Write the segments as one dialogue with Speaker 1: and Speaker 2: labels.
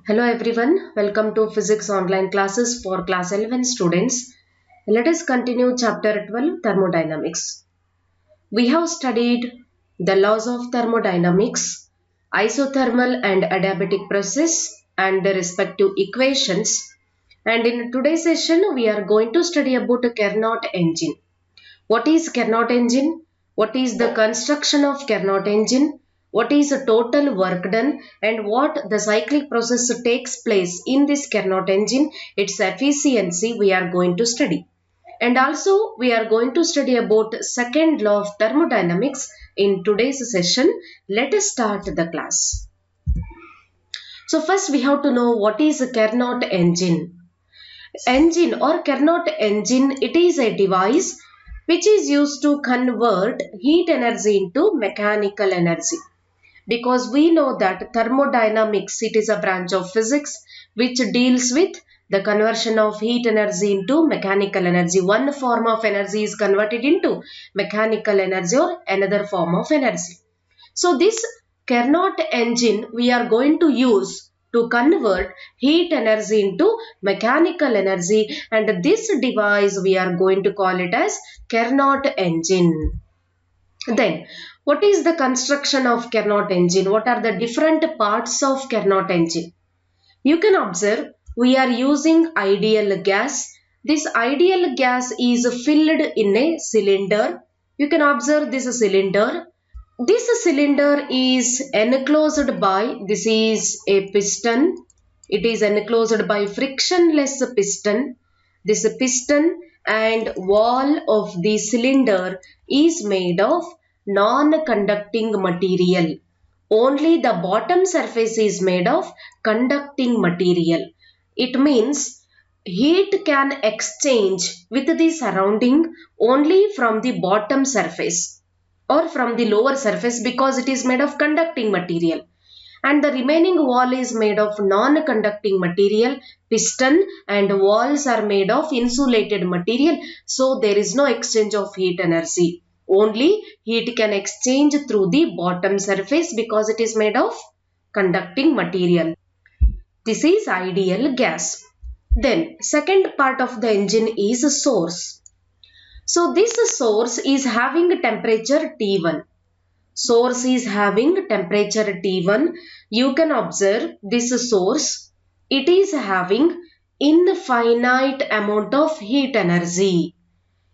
Speaker 1: Hello everyone, welcome to Physics online classes for class 11 students. Let us continue chapter 12 Thermodynamics. We have studied the laws of thermodynamics, isothermal and adiabatic process and the respective equations. And in today's session we are going to study about a Carnot engine. What is Carnot engine? What is the construction of Carnot engine? What is the total work done and what the cyclic process takes place in this Carnot engine, its efficiency we are going to study. And also we are going to study about second law of thermodynamics in today's session. Let us start the class. So first we have to know what is a Carnot engine. Engine or Carnot engine, it is a device which is used to convert heat energy into mechanical energy. Because we know that thermodynamics, it is a branch of physics which deals with the conversion of heat energy into mechanical energy. One form of energy is converted into mechanical energy or another form of energy. So this Carnot engine we are going to use to convert heat energy into mechanical energy, and this device we are going to call it as Carnot engine. Then what is the construction of Carnot engine? What are the different parts of Carnot engine? You can observe we are using ideal gas. This ideal gas is filled in a cylinder. You can observe this cylinder. This cylinder is enclosed by, this is a piston. It is enclosed by frictionless piston. This piston and wall of the cylinder is made of non-conducting material. Only the bottom surface is made of conducting material. It means heat can exchange with the surrounding only from the bottom surface or from the lower surface because it is made of conducting material, and the remaining wall is made of non-conducting material. Piston and walls are made of insulated material, so there is no exchange of heat energy. Only heat can exchange through the bottom surface because it is made of conducting material. This is ideal gas. Then second part of the engine is a source. So this source is having temperature T1. Source is having temperature T1. You can observe this source. It is having infinite amount of heat energy.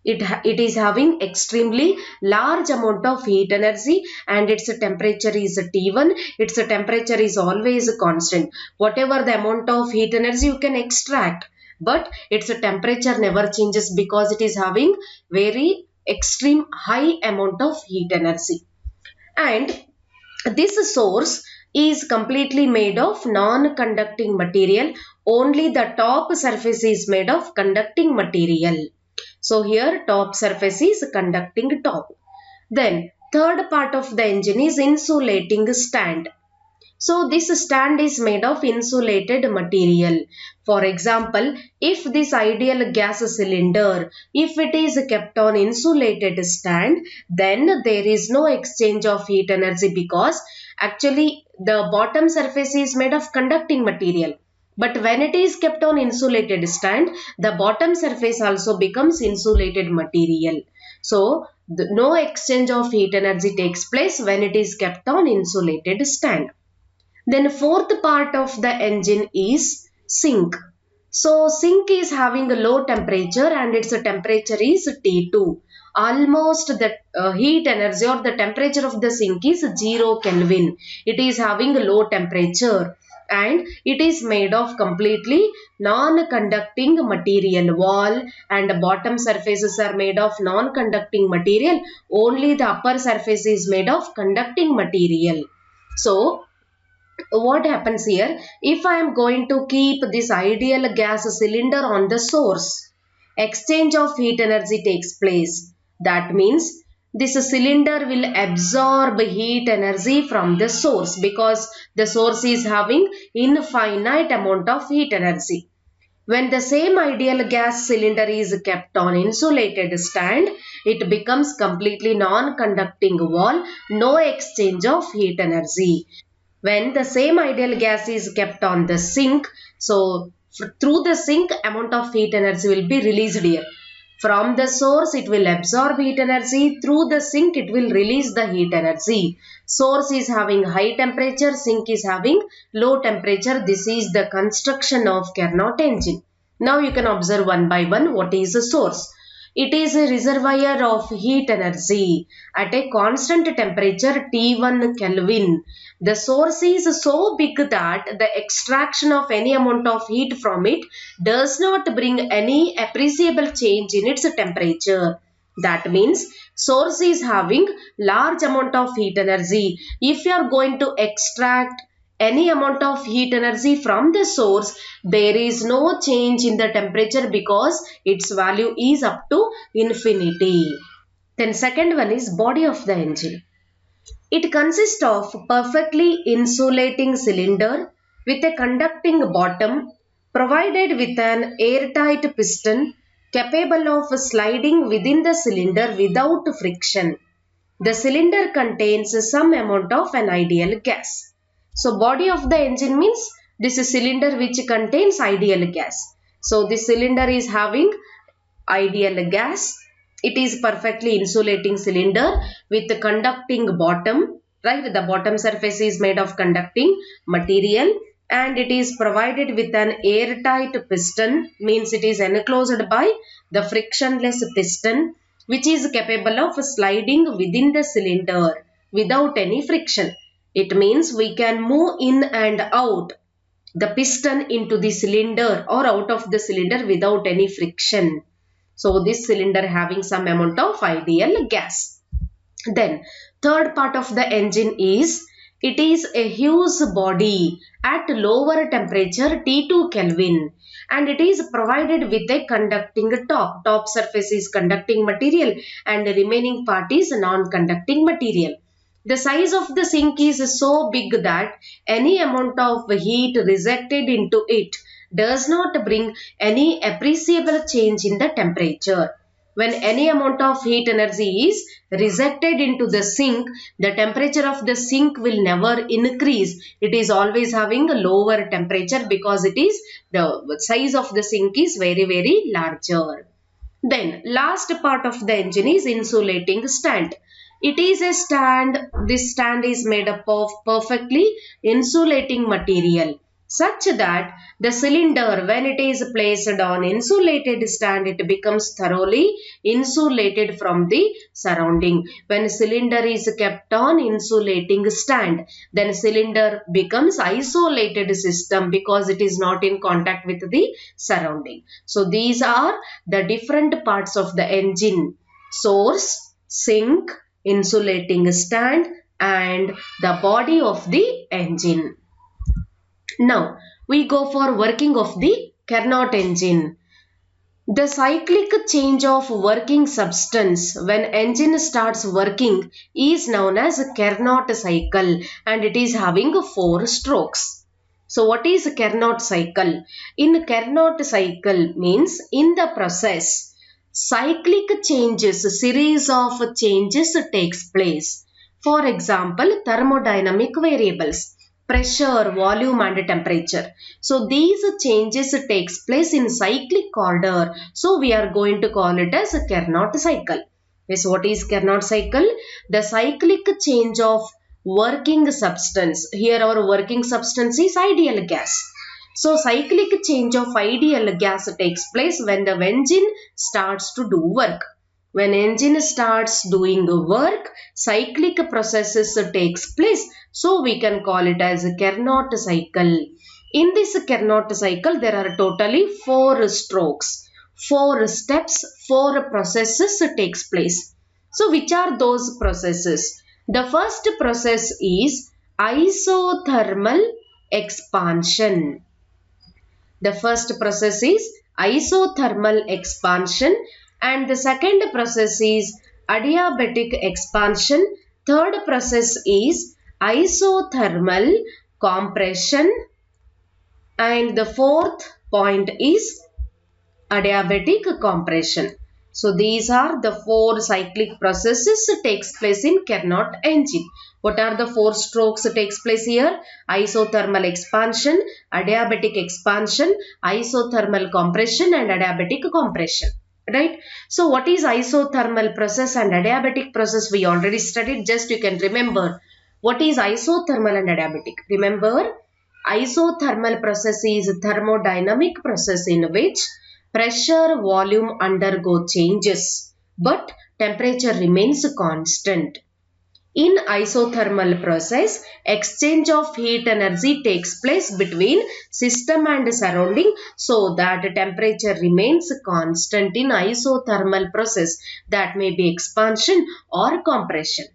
Speaker 1: It is having extremely large amount of heat energy and its temperature is T1. Its temperature is always constant. Whatever the amount of heat energy you can extract, but its temperature never changes because it is having very extreme high amount of heat energy. And this source is completely made of non-conducting material. Only the top surface is made of conducting material. So here top surface is conducting top. Then third part of the engine is insulating stand. So this stand is made of insulated material. For example, if this ideal gas cylinder, if it is kept on insulated stand, then there is no exchange of heat energy because actually the bottom surface is made of conducting material. But when it is kept on insulated stand, the bottom surface also becomes insulated material. So no exchange of heat energy takes place when it is kept on insulated stand. Then fourth part of the engine is sink. So sink is having a low temperature and its temperature is T2. Almost the heat energy or the temperature of the sink is 0 Kelvin. It is having a low temperature and it is made of completely non-conducting material. Wall and bottom surfaces are made of non-conducting material. Only the upper surface is made of conducting material. So what happens here, if I am going to keep this ideal gas cylinder on the source, exchange of heat energy takes place. That means this cylinder will absorb heat energy from the source because the source is having infinite amount of heat energy. When the same ideal gas cylinder is kept on insulated stand, it becomes completely non-conducting wall, no exchange of heat energy. When the same ideal gas is kept on the sink, so through the sink amount of heat energy will be released here. From the source it will absorb heat energy, through the sink it will release the heat energy. Source is having high temperature, sink is having low temperature. This is the construction of Carnot engine. Now you can observe one by one what is the source. It is a reservoir of heat energy at a constant temperature T1 Kelvin. The source is so big that the extraction of any amount of heat from it does not bring any appreciable change in its temperature. That means source is having large amount of heat energy. If you are going to extract any amount of heat energy from the source, there is no change in the temperature because its value is up to infinity. Then second one is body of the engine. It consists of perfectly insulating cylinder with a conducting bottom provided with an airtight piston capable of sliding within the cylinder without friction. The cylinder contains some amount of an ideal gas. So body of the engine means this is cylinder which contains ideal gas. So this cylinder is having ideal gas. It is perfectly insulating cylinder with a conducting bottom, right? The bottom surface is made of conducting material and it is provided with an airtight piston, means it is enclosed by the frictionless piston which is capable of sliding within the cylinder without any friction. It means we can move in and out the piston into the cylinder or out of the cylinder without any friction. So this cylinder having some amount of ideal gas. Then third part of the engine is it is a huge body at lower temperature T2 Kelvin and it is provided with a conducting top. Top surface is conducting material and the remaining part is non-conducting material. The size of the sink is so big that any amount of heat rejected into it does not bring any appreciable change in the temperature. When any amount of heat energy is rejected into the sink, the temperature of the sink will never increase. It is always having a lower temperature because it is the size of the sink is very larger. Then last part of the engine is insulating stand. It is a stand. This stand is made up of perfectly insulating material such that the cylinder, when it is placed on insulated stand, it becomes thoroughly insulated from the surrounding. When cylinder is kept on insulating stand, then cylinder becomes isolated system because it is not in contact with the surrounding. So these are the different parts of the engine: source, sink, insulating stand and the body of the engine. Now we go for working of the Carnot engine. The cyclic change of working substance when engine starts working is known as Carnot cycle and it is having 4 strokes. So what is Carnot cycle? In Carnot cycle means in the process cyclic changes, series of changes takes place. For example, thermodynamic variables, pressure, volume and temperature. So these changes takes place in cyclic order. So we are going to call it as a Carnot cycle. Yes, what is Carnot cycle? The cyclic change of working substance. Here our working substance is ideal gas. So cyclic change of ideal gas takes place when the engine starts to do work. When engine starts doing work, cyclic processes takes place. So we can call it as a Carnot cycle. In this Carnot cycle, there are totally 4 strokes, 4 steps, 4 processes takes place. So which are those processes? The first process is isothermal expansion. The first process is isothermal expansion and the second process is adiabatic expansion. Third process is isothermal compression and the fourth point is adiabatic compression. So these are the 4 cyclic processes takes place in Carnot engine. What are the 4 strokes takes place here? Isothermal expansion, adiabatic expansion, isothermal compression and adiabatic compression. Right? So what is isothermal process and adiabatic process? We already studied. Just you can remember. What is isothermal and adiabatic? Remember, isothermal process is thermodynamic process in which pressure, volume undergo changes, but temperature remains constant. In isothermal process, exchange of heat energy takes place between system and surrounding so that temperature remains constant in isothermal process, that may be expansion or compression.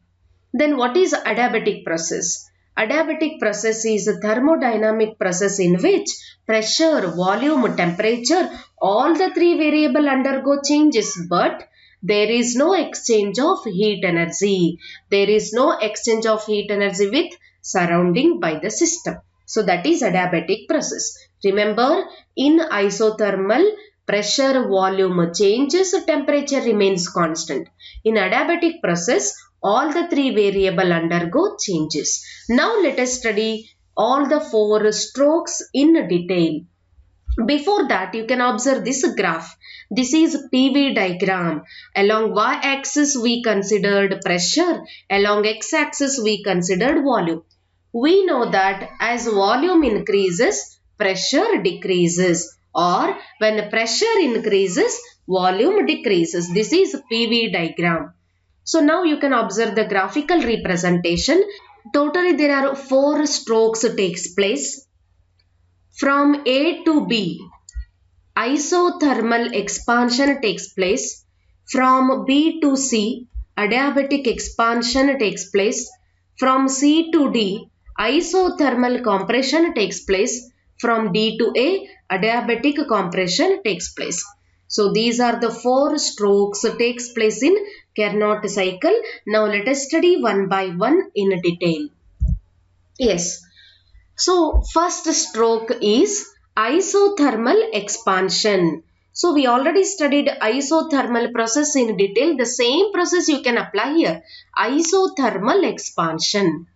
Speaker 1: Then what is adiabatic process? Adiabatic process is a thermodynamic process in which pressure, volume, temperature, all the 3 variables undergo changes, but there is no exchange of heat energy. There is no exchange of heat energy with surrounding by the system. So that is adiabatic process. Remember, in isothermal, pressure, volume changes, temperature remains constant. In adiabatic process, all the 3 variables undergo changes. Now let us study all the 4 strokes in detail. Before that, you can observe this graph. This is PV diagram. Along y-axis we considered pressure. Along x-axis we considered volume. We know that as volume increases, pressure decreases, or when pressure increases, volume decreases. This is PV diagram. So now you can observe the graphical representation. Totally there are 4 strokes takes place. From A to B, isothermal expansion takes place. From B to C, adiabatic expansion takes place. From C to D, isothermal compression takes place. From D to A, adiabatic compression takes place. So these are the 4 strokes takes place in Carnot cycle. Now let us study one by one in detail. Yes. So first stroke is isothermal expansion. So we already studied isothermal process in detail. The same process you can apply here. Isothermal expansion.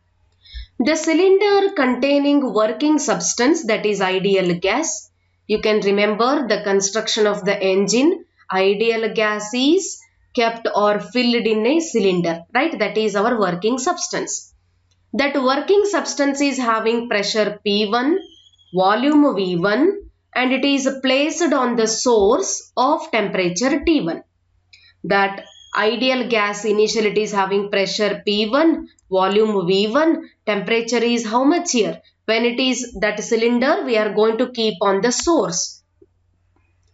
Speaker 1: The cylinder containing working substance, that is ideal gas. You can remember the construction of the engine. Ideal gas is kept or filled in a cylinder, right? That is our working substance. That working substance is having pressure P1, volume V1, and it is placed on the source of temperature T1. That ideal gas initially it is having pressure P1, volume V1, temperature is how much here? When it is that cylinder, we are going to keep on the source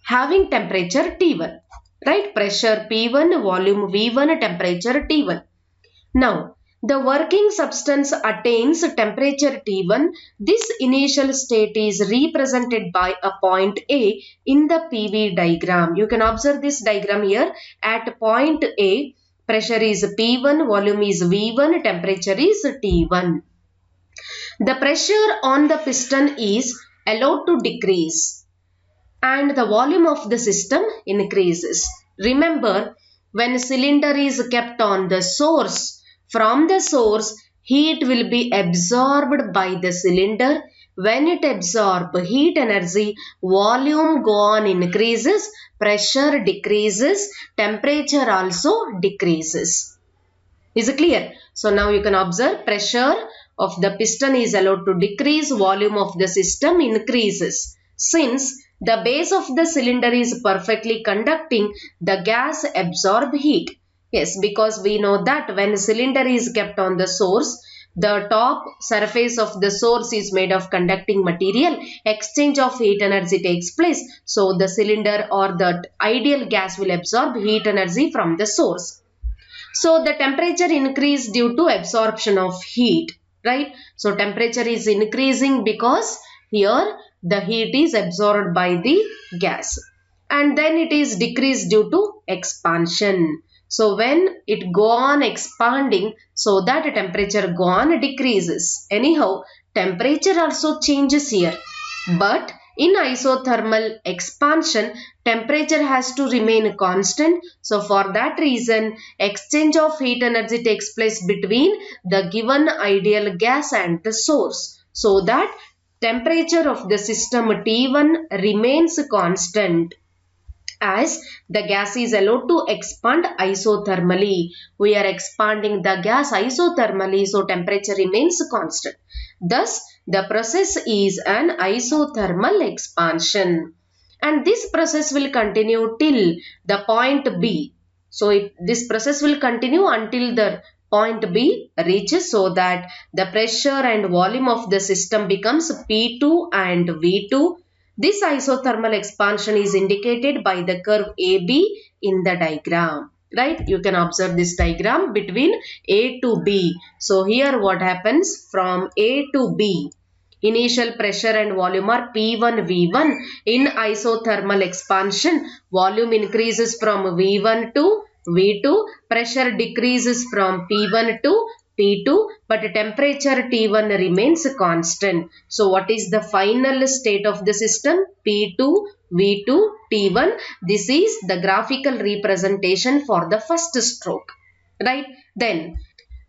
Speaker 1: having temperature T1, right? Pressure P1, volume V1, temperature T1. Now, the working substance attains temperature T1. This initial state is represented by a point A in the PV diagram. You can observe this diagram here. At point A, pressure is P1, volume is V1, temperature is T1. The pressure on the piston is allowed to decrease and the volume of the system increases. Remember, when cylinder is kept on the source, from the source, heat will be absorbed by the cylinder. When it absorbs heat energy, volume go on increases, pressure decreases, temperature also decreases. Is it clear? So now you can observe pressure of the piston is allowed to decrease, volume of the system increases. Since the base of the cylinder is perfectly conducting, the gas absorbs heat. Yes, because we know that when cylinder is kept on the source, the top surface of the source is made of conducting material. Exchange of heat energy takes place. So the cylinder or the ideal gas will absorb heat energy from the source. So the temperature increase due to absorption of heat, right? So temperature is increasing because here the heat is absorbed by the gas. And then it is decreased due to expansion. So when it go on expanding, so that temperature go on decreases. Anyhow, temperature also changes here. But In isothermal expansion, temperature has to remain constant. So for that reason, exchange of heat energy takes place between the given ideal gas and the source, so that temperature of the system T1 remains constant as the gas is allowed to expand isothermally. We are expanding the gas isothermally, so temperature remains constant. Thus, the process is an isothermal expansion. And this process will continue till the point B. So, this process will continue until the point B reaches, so that the pressure and volume of the system becomes P2 and V2. This isothermal expansion is indicated by the curve AB in the diagram. Right? You can observe this diagram between A to B. So here what happens from A to B. Initial pressure and volume are P1, V1. In isothermal expansion, volume increases from V1 to V2. Pressure decreases from P1 to P2, but temperature T1 remains constant. So what is the final state of the system? P2, V2, T1. This is the graphical representation for the first stroke. Right? Then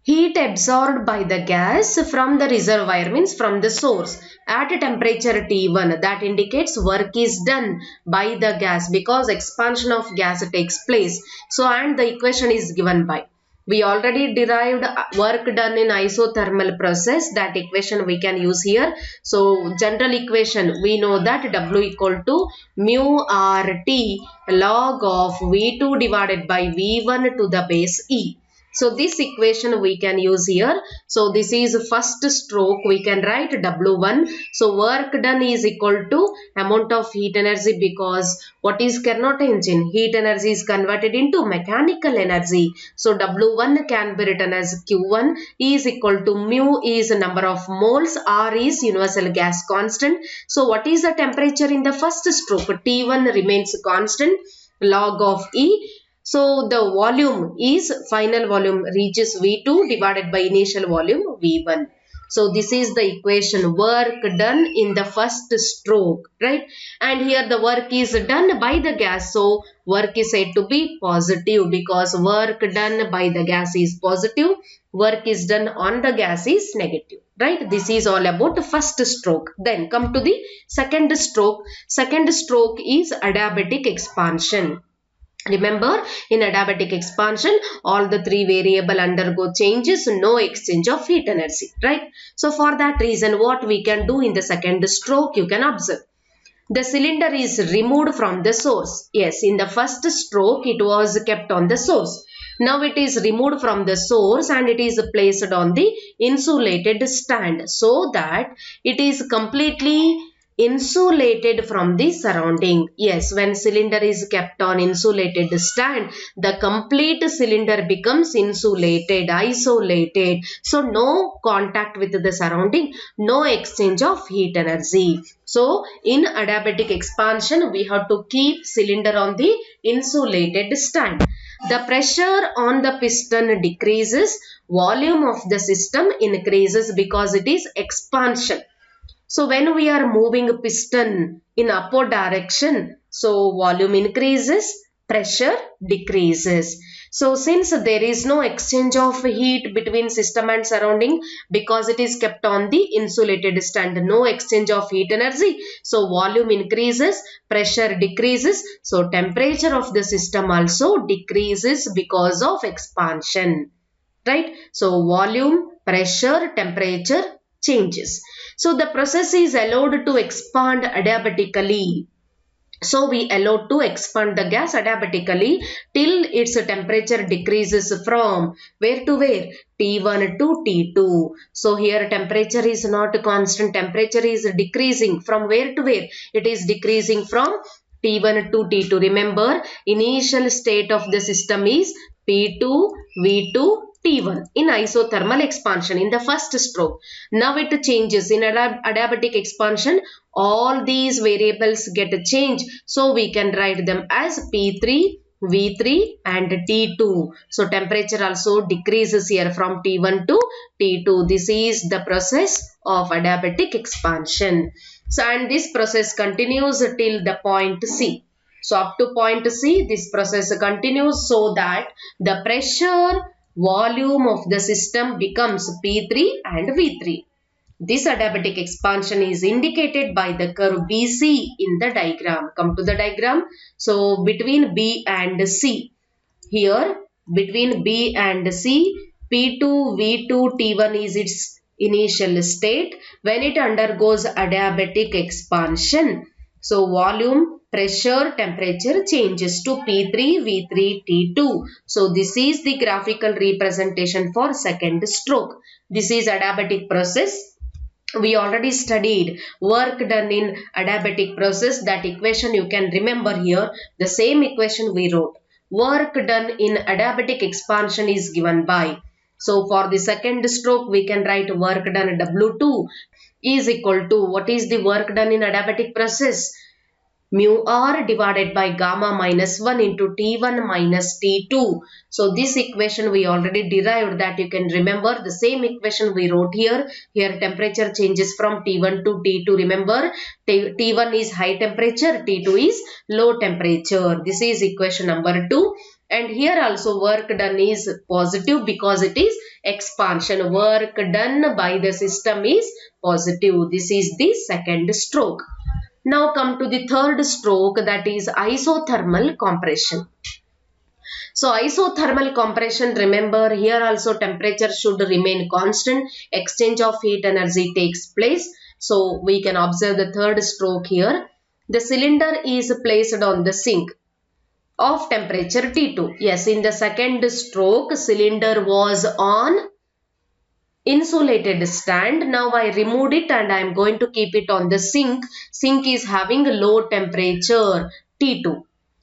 Speaker 1: heat absorbed by the gas from the reservoir, means from the source, at temperature T1, that indicates work is done by the gas because expansion of gas takes place. So and the equation is given by. We already derived work done in isothermal process. That equation we can use here. So general equation, we know that W equal to mu RT log of V2 divided by V1 to the base E. So this equation we can use here. So this is first stroke. We can write W1. So work done is equal to amount of heat energy, because what is Carnot engine? Heat energy is converted into mechanical energy. So W1 can be written as Q1 is equal to mu is number of moles, R is universal gas constant. So what is the temperature in the first stroke? T1 remains constant, log of E. So the volume is, final volume reaches V2 divided by initial volume V1. So this is the equation, work done in the first stroke, right? And here the work is done by the gas. So work is said to be positive because work done by the gas is positive. Work is done on the gas is negative, right? This is all about the first stroke. Then come to the second stroke. Second stroke is adiabatic expansion. Remember, in adiabatic expansion, all the three variables undergo changes, no exchange of heat energy, right? So for that reason, what we can do in the second stroke, you can observe. The cylinder is removed from the source. Yes, in the first stroke, it was kept on the source. Now it is removed from the source and it is placed on the insulated stand, so that it is completely insulated from the surrounding. Yes, when cylinder is kept on insulated stand, the complete cylinder becomes insulated, isolated. So no contact with the surrounding, no exchange of heat energy. So in adiabatic expansion, we have to keep cylinder on the insulated stand. The pressure on the piston decreases, volume of the system increases because it is expansion. So when we are moving a piston in upward direction, so volume increases, pressure decreases. So since there is no exchange of heat between system and surrounding, because it is kept on the insulated stand, no exchange of heat energy, so volume increases, pressure decreases, so temperature of the system also decreases because of expansion, right? So volume, pressure, temperature changes. So the process is allowed to expand adiabatically. So we allowed to expand the gas adiabatically till its temperature decreases from where to where? T1 to T2. So here temperature is not constant, temperature is decreasing from where to where? It is decreasing from T1 to T2. Remember, initial state of the system is P2, V2, T1 in isothermal expansion in the first stroke. Now it changes in adiabatic expansion. All these variables get changed. So we can write them as P3, V3 and T2. So temperature also decreases here from T1 to T2. This is the process of adiabatic expansion. So and this process continues till the point C. So up to point C, this process continues so that the pressure volume of the system becomes P3 and V3. This adiabatic expansion is indicated by the curve BC in the diagram. Come to the diagram. So between B and C, here between B and C, P2, V2, T1 is its initial state. When it undergoes adiabatic expansion, so volume, pressure, temperature changes to P3, V3, T2. So this is the graphical representation for second stroke. This is adiabatic process. We already studied work done in adiabatic process. That equation you can remember here. The same equation we wrote. Work done in adiabatic expansion is given by. So for the second stroke we can write work done W2 is equal to, what is the work done in adiabatic process? Mu r divided by gamma minus 1 into T1 minus T2. So this equation we already derived, that you can remember. The same equation we wrote here. Here temperature changes from T1 to T2. Remember, T1 is high temperature, T2 is low temperature. This is equation number 2. And here also work done is positive because it is expansion. Work done by the system is positive. This is the second stroke. Now come to the third stroke, that is isothermal compression. So isothermal compression, remember here also temperature should remain constant. Exchange of heat energy takes place. So we can observe the third stroke here. The cylinder is placed on the sink of temperature T2. Yes, in the second stroke cylinder was on insulated stand. Now I removed it and I am going to keep it on the sink. Sink is having low temperature T2.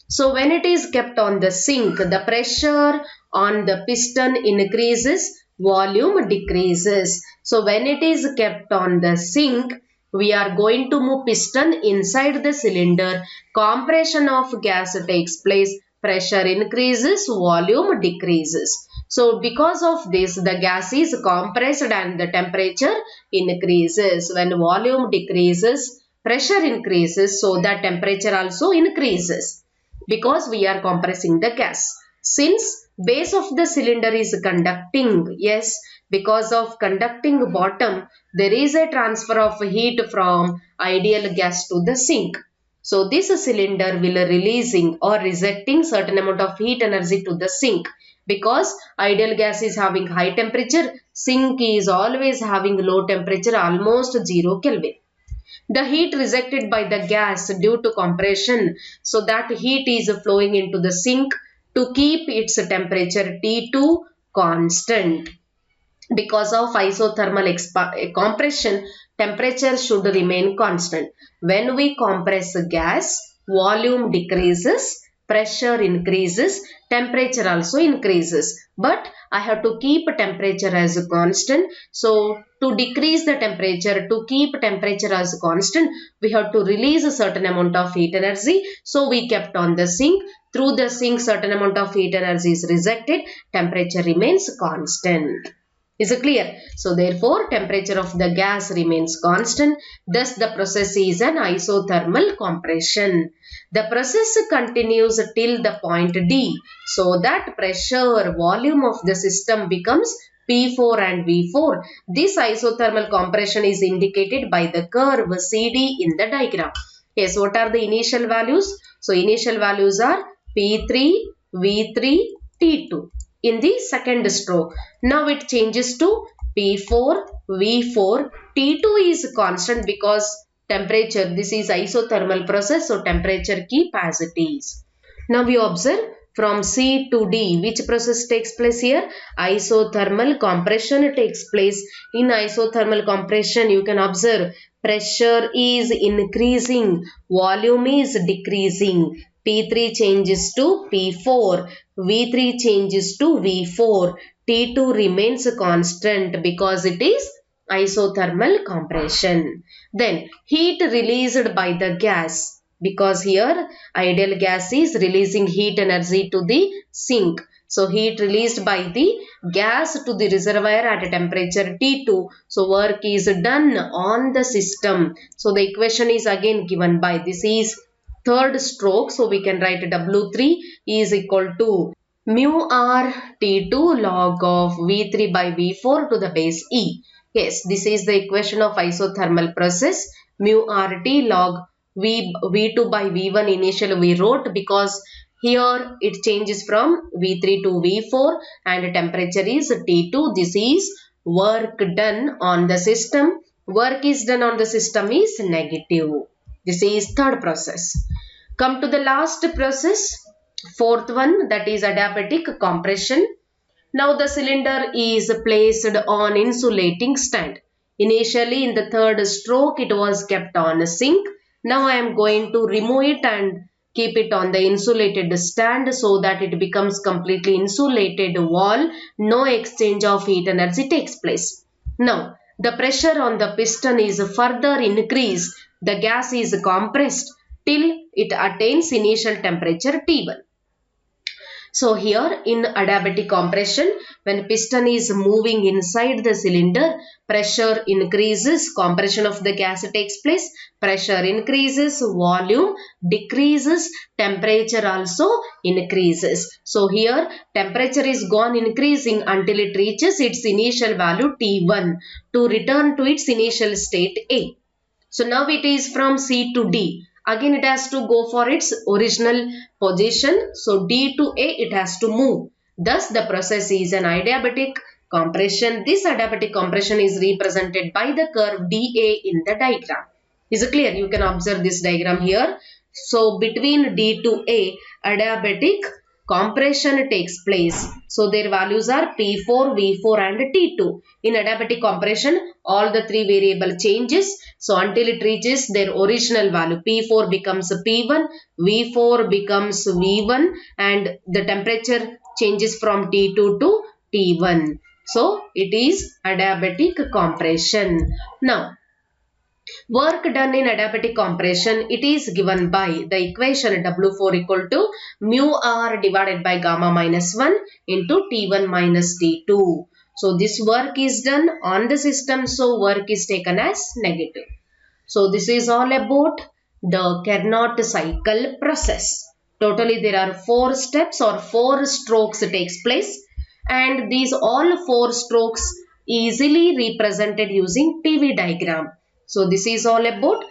Speaker 1: So when it is kept on the sink, the pressure on the piston increases, volume decreases. So when it is kept on the sink, we are going to move piston inside the cylinder. Compression of gas takes place. Pressure increases, volume decreases. So because of this, the gas is compressed and the temperature increases. When volume decreases, pressure increases, so the temperature also increases because we are compressing the gas. Since base of the cylinder is conducting, yes, because of conducting bottom, there is a transfer of heat from ideal gas to the sink. So this cylinder will releasing or rejecting certain amount of heat energy to the sink. Because ideal gas is having high temperature, sink is always having low temperature, almost 0 Kelvin. The heat rejected by the gas due to compression, so that heat is flowing into the sink to keep its temperature T2 constant. Because of isothermal compression, temperature should remain constant. When we compress gas, volume decreases, pressure increases, temperature also increases. But I have to keep temperature as a constant. So to decrease the temperature, to keep temperature as constant, we have to release a certain amount of heat energy. So we kept on the sink. Through the sink, certain amount of heat energy is rejected. Temperature remains constant. Is it clear? So therefore, temperature of the gas remains constant. Thus, the process is an isothermal compression. The process continues till the point D. So that pressure volume of the system becomes P4 and V4. This isothermal compression is indicated by the curve CD in the diagram. Yes, what are the initial values? So initial values are P3, V3, T2. In the second stroke. Now it changes to P4, V4. T2 is constant because temperature, this is isothermal process, so temperature keep as it is. Now we observe from C to D, which process takes place here? Isothermal compression takes place. In isothermal compression, you can observe pressure is increasing, volume is decreasing. P3 changes to P4, V3 changes to V4, T2 remains constant because it is isothermal compression. Then heat released by the gas because here ideal gas is releasing heat energy to the sink. So heat released by the gas to the reservoir at a temperature T2. So work is done on the system. So the equation is again given by this is third stroke. So we can write W3 is equal to mu r T2 log of V3 by V4 to the base E. Yes, this is the equation of isothermal process. Mu RT log V2 by V1 initially we wrote because here it changes from V3 to V4 and temperature is T2. This is work done on the system. Work is done on the system is negative. This is third process. Come to the last process, fourth one, that is adiabatic compression. Now the cylinder is placed on insulating stand. Initially in the third stroke it was kept on a sink. Now I am going to remove it and keep it on the insulated stand so that it becomes completely insulated wall. No exchange of heat energy takes place. Now the pressure on the piston is further increased. The gas is compressed till it attains initial temperature T1. So here in adiabatic compression, when piston is moving inside the cylinder, pressure increases, compression of the gas takes place, pressure increases, volume decreases, temperature also increases. So here temperature is gone increasing until it reaches its initial value T1 to return to its initial state A. So now it is from C to D. Again it has to go for its original position. So D to A it has to move. Thus the process is an adiabatic compression. This adiabatic compression is represented by the curve dA in the diagram. Is it clear? You can observe this diagram here. So between D to A, adiabatic compression takes place. So their values are P4, V4 and T2. In adiabatic compression, all the three variable changes. So until it reaches their original value, P4 becomes P1, V4 becomes V1 and the temperature changes from T2 to T1. So it is adiabatic compression. Now, work done in adiabatic compression, it is given by the equation W4 equal to mu R divided by gamma minus 1 into T1 minus T2. So this work is done on the system, so work is taken as negative. So this is all about the Carnot cycle process. Totally there are 4 steps or 4 strokes takes place, and these all 4 strokes easily represented using PV diagram. So this is all about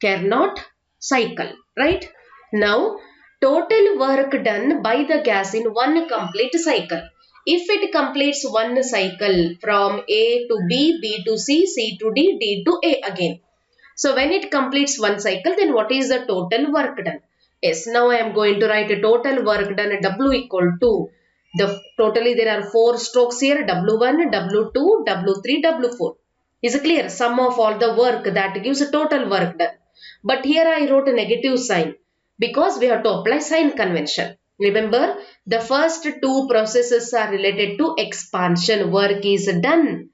Speaker 1: Carnot cycle, right? Now total work done by the gas in one complete cycle. If it completes one cycle from A to B, B to C, C to D, D to A again. So when it completes one cycle, then what is the total work done? Yes, now I am going to write a total work done W equal to totally there are 4 strokes here, W1, W2, W3, W4. Is it clear? Sum of all the work that gives a total work done. But here I wrote a negative sign because we have to apply sign convention. Remember, the first 2 processes are related to expansion. Work is done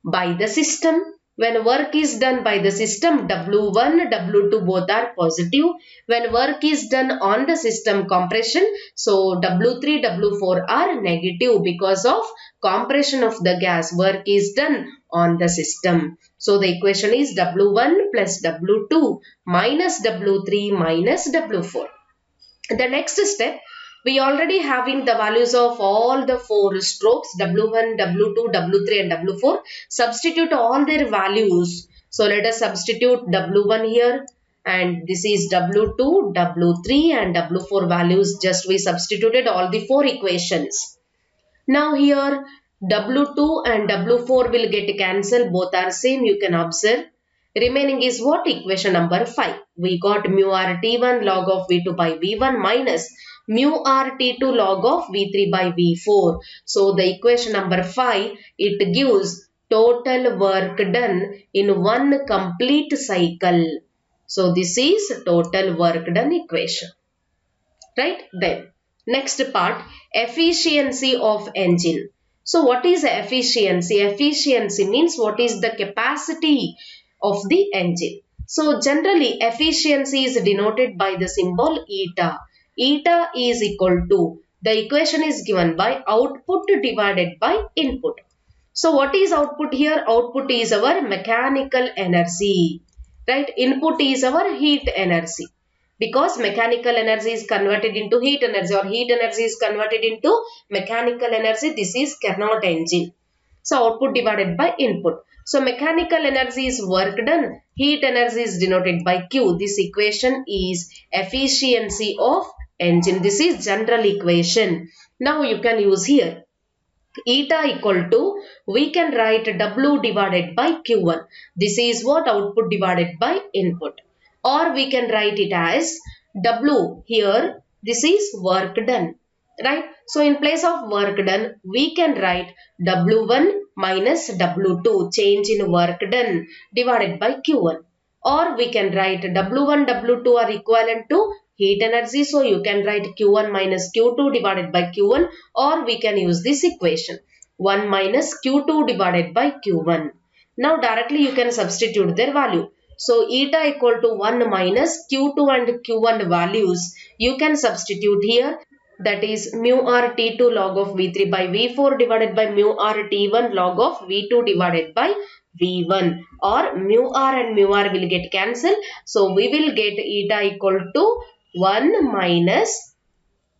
Speaker 1: by the system. When work is done by the system, W1, W2 both are positive. When work is done on the system compression, so W3, W4 are negative because of compression of the gas. Work is done on the system. So the equation is W1 plus W2 minus W3 minus W4. The next step, we already having the values of all the 4 strokes W1, W2, W3 and W4. Substitute all their values. So let us substitute W1 here and this is W2, W3 and W4 values. Just we substituted all the 4 equations. Now here W2 and W4 will get cancelled. Both are same, you can observe. Remaining is what? Equation number 5. We got mu r T1 log of V2 by V1 minus mu r T2 log of V3 by V4. So the equation number 5, it gives total work done in one complete cycle. So this is total work done equation. Right? Then next part, efficiency of engine. So what is efficiency? Efficiency means what is the capacity of the engine. So generally efficiency is denoted by the symbol eta. Eta is equal to, the equation is given by output divided by input. So what is output here? Output is our mechanical energy, right? Input is our heat energy. Because mechanical energy is converted into heat energy, or heat energy is converted into mechanical energy. This is Carnot engine. So output divided by input. So mechanical energy is work done. Heat energy is denoted by Q. This equation is efficiency of engine. This is general equation. Now you can use here. Eta equal to, we can write W divided by Q1. This is what? Output divided by input. Or we can write it as W here. This is work done. Right? So in place of work done, we can write W1 minus W2, change in work done, divided by Q1. Or we can write W1, W2 are equivalent to heat energy. So you can write Q1 minus Q2 divided by Q1, or we can use this equation 1 minus Q2 divided by Q1. Now directly you can substitute their value. So eta equal to 1 minus Q2 and Q1 values you can substitute here. That is mu r T2 log of V3 by V4 divided by mu r T1 log of V2 divided by V1, or mu r and mu r will get cancelled. So we will get eta equal to 1 minus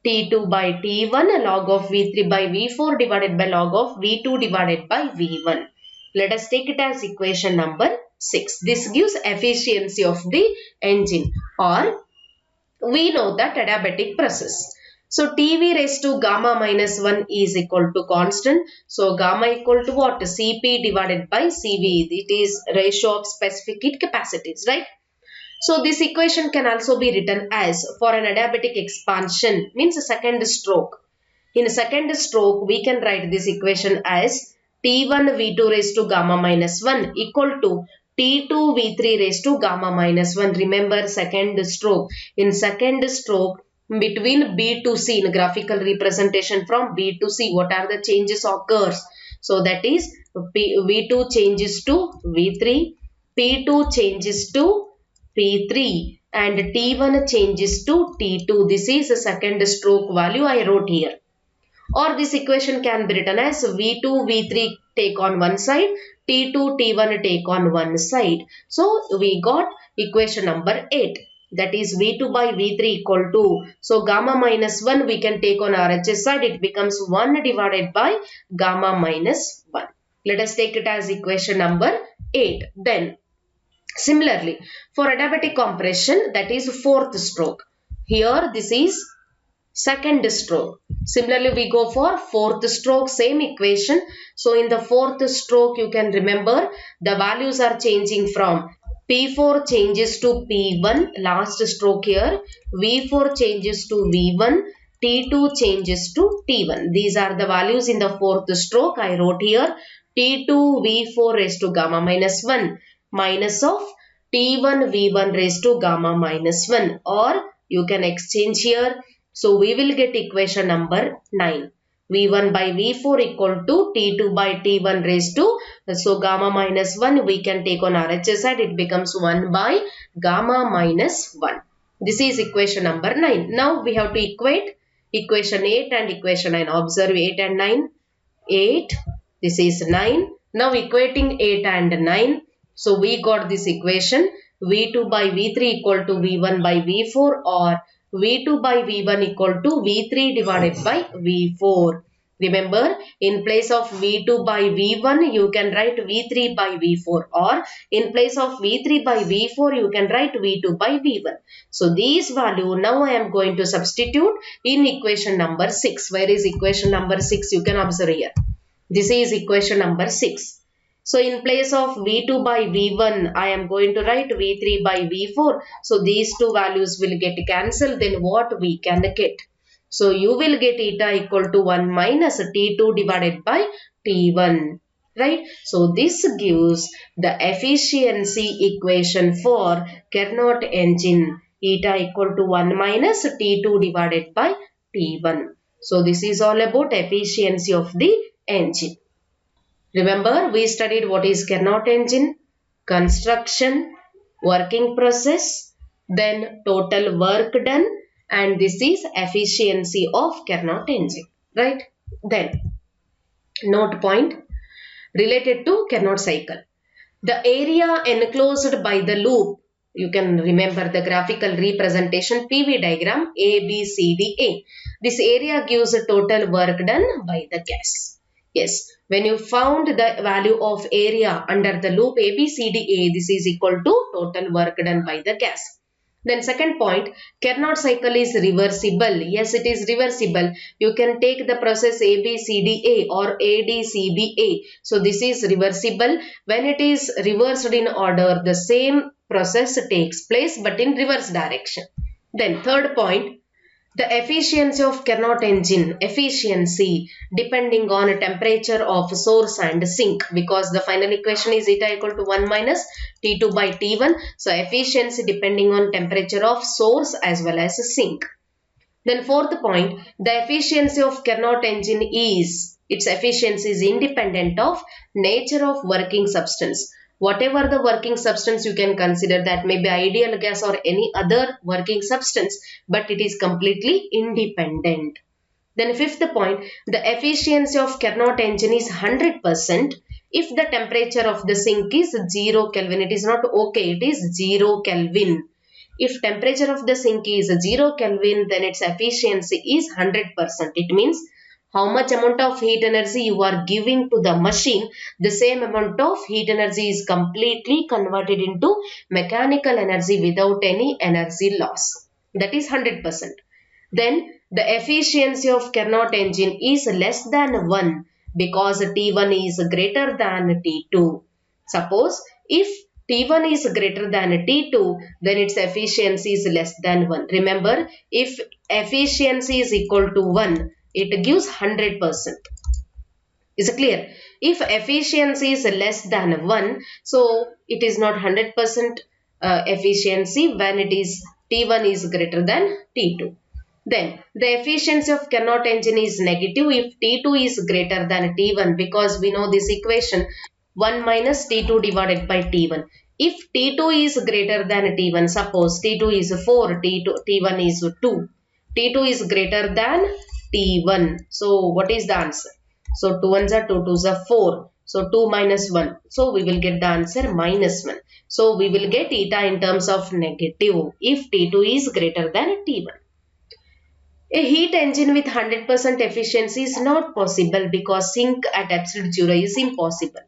Speaker 1: T2 by T1 log of V3 by V4 divided by log of V2 divided by V1. Let us take it as equation number 6. This gives efficiency of the engine, or we know that adiabatic process. So TV raised to gamma minus 1 is equal to constant. So gamma equal to what? Cp divided by Cv. It is ratio of specific heat capacities, right? So this equation can also be written as, for an adiabatic expansion, means a second stroke. In a second stroke, we can write this equation as T1 V2 raised to gamma minus 1 equal to T2 V3 raised to gamma minus 1. Remember, second stroke. In second stroke, between B to C, in graphical representation from B to C, what are the changes occurs? So that is V2 changes to V3, P2 changes to P3, and T1 changes to T2. This is a second stroke value I wrote here. Or this equation can be written as V2, V3 take on one side, T2, T1 take on one side. So we got equation number 8. That is V2 by V3 equal to, so gamma minus 1 we can take on RHS side. It becomes 1 divided by gamma minus 1. Let us take it as equation number 8. Then similarly, for adiabatic compression, that is fourth stroke. Here this is second stroke. Similarly, we go for fourth stroke, same equation. So in the fourth stroke, you can remember the values are changing from P4 changes to P1, last stroke here. V4 changes to V1, T2 changes to T1. These are the values in the fourth stroke. I wrote here T2 V4 raised to gamma minus 1 minus of T1 V1 raised to gamma minus 1, or you can exchange here. So we will get equation number 9. V1 by V4 equal to T2 by T1 raised to, so gamma minus 1 we can take on RHS side. It becomes 1 by gamma minus 1. This is equation number 9. Now we have to equate equation 8 and equation 9. Observe 8 and 9. 8. This is 9. Now equating 8 and 9. So we got this equation V2 by V3 equal to V1 by V4, or V2 by V1 equal to V3 divided by V4. Remember, in place of V2 by V1, you can write V3 by V4, or in place of V3 by V4, you can write V2 by V1. So these value now I am going to substitute in equation number 6. Where is equation number 6? You can observe here. This is equation number 6. So in place of V2 by V1, I am going to write V3 by V4. So these two values will get cancelled. Then what we can get? So you will get eta equal to 1 minus T2 divided by T1. Right? So this gives the efficiency equation for Carnot engine. Eta equal to 1 minus T2 divided by T1. So this is all about efficiency of the engine. Remember, we studied what is Carnot engine, construction, working process, then total work done, and this is efficiency of Carnot engine, right? Then note point related to Carnot cycle. The area enclosed by the loop, you can remember the graphical representation PV diagram A, B, C, D, A. This area gives the total work done by the gas. Yes, when you found the value of area under the loop A, B, C, D, A, this is equal to total work done by the gas. Then second point, Carnot cycle is reversible. Yes, it is reversible. You can take the process ABCDA or ADCBA. So this is reversible. When it is reversed in order, the same process takes place but in reverse direction. Then third point, the efficiency of Carnot engine, efficiency depending on temperature of source and sink, because the final equation is eta equal to 1 minus T2 by T1. So efficiency depending on temperature of source as well as sink. Then fourth point, the efficiency of Carnot engine is, its efficiency is independent of nature of working substance. Whatever the working substance you can consider, that may be ideal gas or any other working substance, but it is completely independent. Then fifth point, the efficiency of Carnot engine is 100% if the temperature of the sink is 0 Kelvin. It is not okay, it is 0 Kelvin. If temperature of the sink is 0 Kelvin, then its efficiency is 100%. It means how much amount of heat energy you are giving to the machine, the same amount of heat energy is completely converted into mechanical energy without any energy loss. That is 100%. Then the efficiency of Carnot engine is less than 1 because T1 is greater than T2. Suppose if T1 is greater than T2, then its efficiency is less than 1. Remember, if efficiency is equal to 1, it gives 100%. Is it clear? If efficiency is less than 1, so it is not 100% efficiency when it is T1 is greater than T2. Then the efficiency of Carnot engine is negative if T2 is greater than T1, because we know this equation 1 minus T2 divided by T1. If T2 is greater than T1, suppose T2 is 4, T1 is 2. T2 is greater than T1. So what is the answer? So 2 ones are 2, 2s are 4. So 2 minus 1. So we will get the answer minus 1. So we will get eta in terms of negative if T2 is greater than T1. A heat engine with 100% efficiency is not possible because sink at absolute zero is impossible.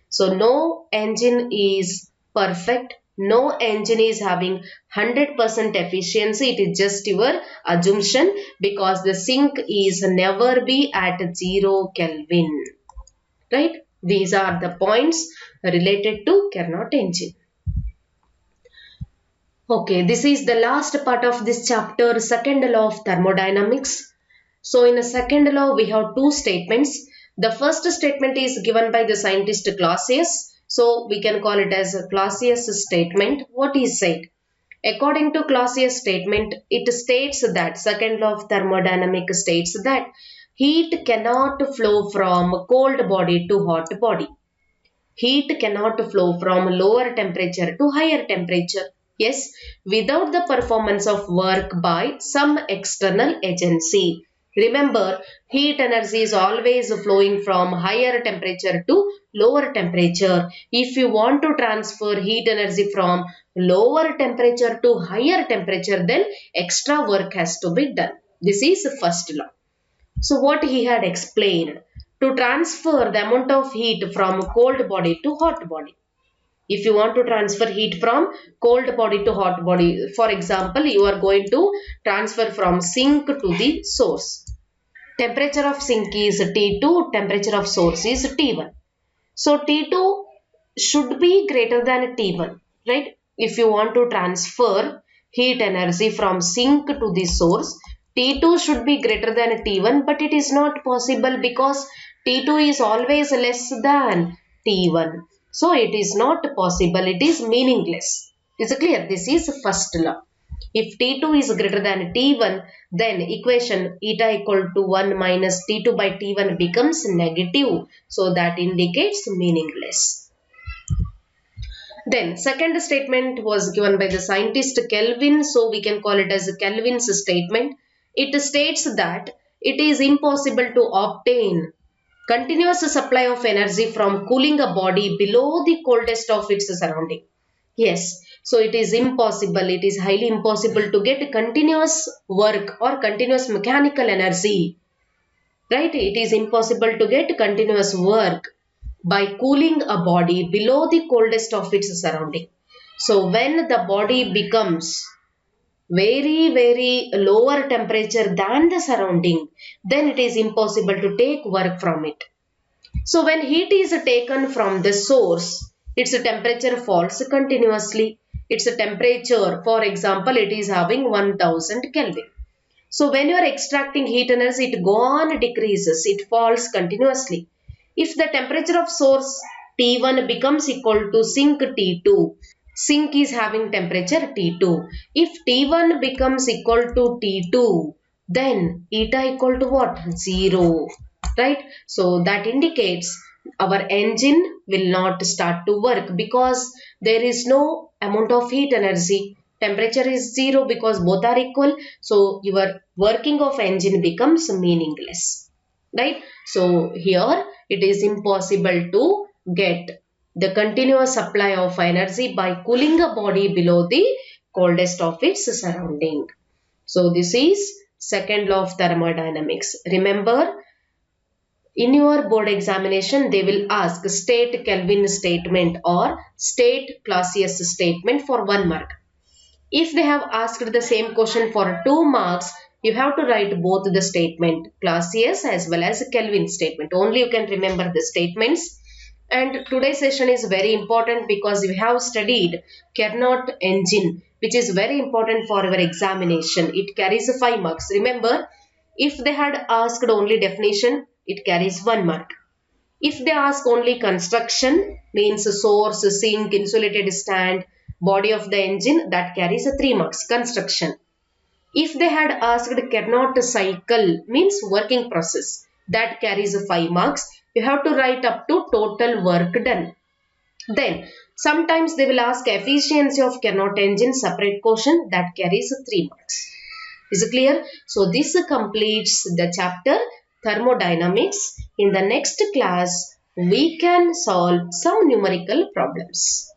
Speaker 1: So no engine is perfect. No engine is having 100% efficiency. It is just your assumption because the sink is never be at 0 Kelvin. Right? These are the points related to Carnot engine. Okay, this is the last part of this chapter, second law of thermodynamics. So in a second law, we have two statements. The first statement is given by the scientist Clausius. So we can call it as a Clausius statement. What is said? According to Clausius statement, it states that second law of thermodynamics states that heat cannot flow from cold body to hot body. Heat cannot flow from lower temperature to higher temperature. Yes, without the performance of work by some external agency. Remember, heat energy is always flowing from higher temperature to lower temperature. If you want to transfer heat energy from lower temperature to higher temperature, then extra work has to be done. This is the first law. So what he had explained, to transfer the amount of heat from cold body to hot body. If you want to transfer heat from cold body to hot body, for example, you are going to transfer from sink to the source. Temperature of sink is T2, temperature of source is T1. So T2 should be greater than T1, right? If you want to transfer heat energy from sink to the source, T2 should be greater than T1, but it is not possible because T2 is always less than T1. So it is not possible, it is meaningless. Is it clear? This is first law. If T2 is greater than T1, then equation eta equal to 1 minus T2 by T1 becomes negative. So that indicates meaningless. Then second statement was given by the scientist Kelvin, so we can call it as Kelvin's statement. It states that it is impossible to obtain continuous supply of energy from cooling a body below the coldest of its surrounding. Yes, so it is impossible, it is highly impossible to get continuous work or continuous mechanical energy, right? It is impossible to get continuous work by cooling a body below the coldest of its surrounding. So when the body becomes very lower temperature than the surrounding, then it is impossible to take work from it. So when heat is taken from the source, its temperature falls continuously. Its temperature, for example, it is having 1000 Kelvin. So when you are extracting heat energy, it go on decreases, it falls continuously. If the temperature of source T1 becomes equal to sink T2, sink is having temperature T2. If T1 becomes equal to T2, then eta equal to what? 0, right? So that indicates our engine will not start to work because there is no amount of heat energy. Temperature is 0 because both are equal. So your working of engine becomes meaningless, right? So here it is impossible to get the continuous supply of energy by cooling a body below the coldest of its surrounding. So this is second law of thermodynamics. Remember, in your board examination, they will ask state Kelvin statement or state Clausius statement for 1 mark. If they have asked the same question for 2 marks, you have to write both the statement, Clausius as well as Kelvin statement. Only you can remember the statements. And today's session is very important because we have studied Carnot engine, which is very important for our examination. It carries 5 marks. Remember, if they had asked only definition, it carries 1 mark. If they ask only construction, means source, sink, insulated stand, body of the engine, that carries 3 marks, construction. If they had asked Carnot cycle, means working process, that carries 5 marks. You have to write up to total work done. Then, sometimes they will ask efficiency of Carnot engine, separate question, that carries 3 marks. Is it clear? So this completes the chapter thermodynamics. In the next class, we can solve some numerical problems.